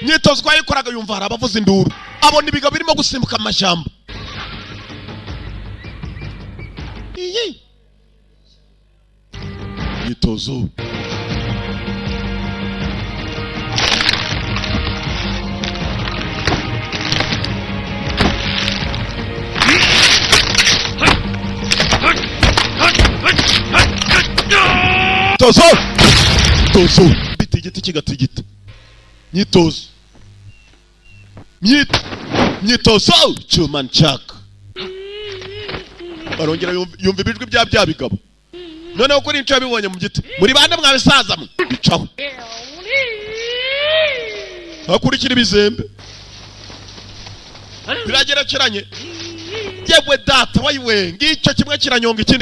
Myitozo twayikoraga yumva hari abavuza induru. Abona ibigabo birimo gusimbuka amashyamba. Iyi. Myitozo. Myitozo. Bitigiti kigatigita. Myitozo. Myitozo. Chuman chak. Barongera yumva ibijwi bya bigabo. Noneho kuri inco bibonye mu giti. Muri bande mwabisaza mu. Bicaho. Hakurikira ibizembe. Biragerekeranye. Yewe data wayiwe ngicyo kimwe kiranyonga ikindi